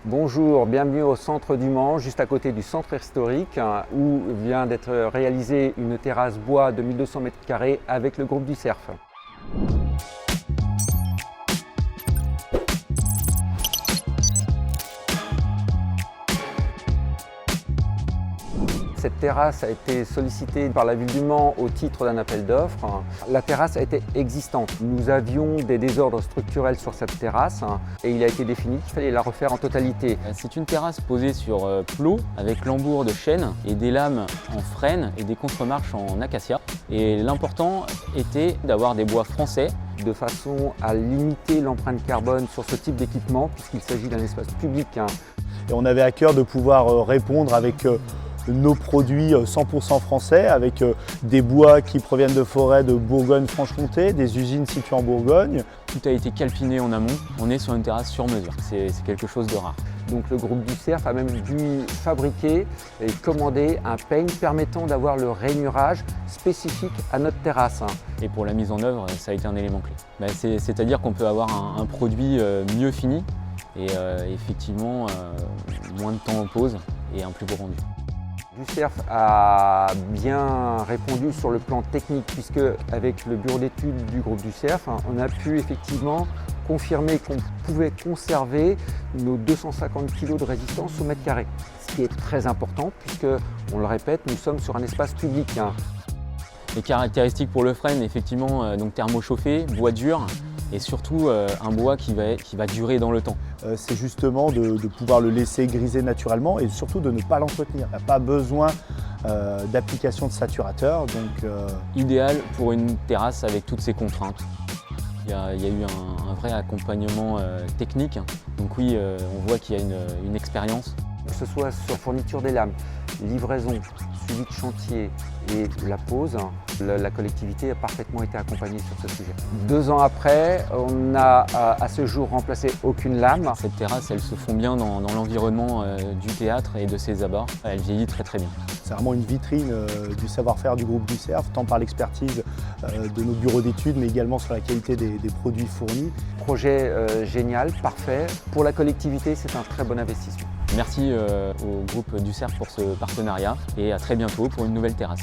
Bonjour, bienvenue au centre du Mans, juste à côté du centre historique, où vient d'être réalisée une terrasse bois de 1200 m² avec le groupe du Cerf. Cette terrasse a été sollicitée par la ville du Mans au titre d'un appel d'offres. La terrasse a été existante. Nous avions des désordres structurels sur cette terrasse et il a été défini qu'il fallait la refaire en totalité. C'est une terrasse posée sur plot avec lambours de chêne et des lames en frêne et des contremarches en acacia. Et l'important était d'avoir des bois français, de façon à limiter l'empreinte carbone sur ce type d'équipement puisqu'il s'agit d'un espace public. Et on avait à cœur de pouvoir répondre avec nos produits 100% français, avec des bois qui proviennent de forêts de Bourgogne-Franche-Comté, des usines situées en Bourgogne. Tout a été calpiné en amont, on est sur une terrasse sur mesure, c'est quelque chose de rare. Donc le groupe du Cerf a même dû fabriquer et commander un peigne permettant d'avoir le rainurage spécifique à notre terrasse. Et pour la mise en œuvre, ça a été un élément clé. C'est-à-dire qu'on peut avoir un produit mieux fini et effectivement moins de temps en pause et un plus beau rendu. Du Cerf a bien répondu sur le plan technique puisque avec le bureau d'études du groupe du Cerf, on a pu effectivement confirmer qu'on pouvait conserver nos 250 kg de résistance au mètre carré. Ce qui est très important puisque, on le répète, nous sommes sur un espace public. Les caractéristiques pour le frêne, effectivement, donc thermochauffé, bois dur et surtout un bois qui va durer dans le temps. C'est justement de pouvoir le laisser griser naturellement et surtout de ne pas l'entretenir. Il n'y a pas besoin d'application de saturateur. Idéal pour une terrasse avec toutes ces contraintes. Il y a eu un vrai accompagnement technique, donc oui, on voit qu'il y a une expérience. Que ce soit sur fourniture des lames, livraison, suivi de chantier et la pose, la collectivité a parfaitement été accompagnée sur ce sujet. 2 ans après, on n'a à ce jour remplacé aucune lame. Cette terrasse, elle se fond bien dans l'environnement du théâtre et de ses abords. Elle vieillit très très bien. C'est vraiment une vitrine du savoir-faire du groupe du Cerf, tant par l'expertise de nos bureaux d'études, mais également sur la qualité des produits fournis. Projet génial, parfait. Pour la collectivité, c'est un très bon investissement. Merci au groupe du Cerf pour ce partenariat et à très bientôt pour une nouvelle terrasse.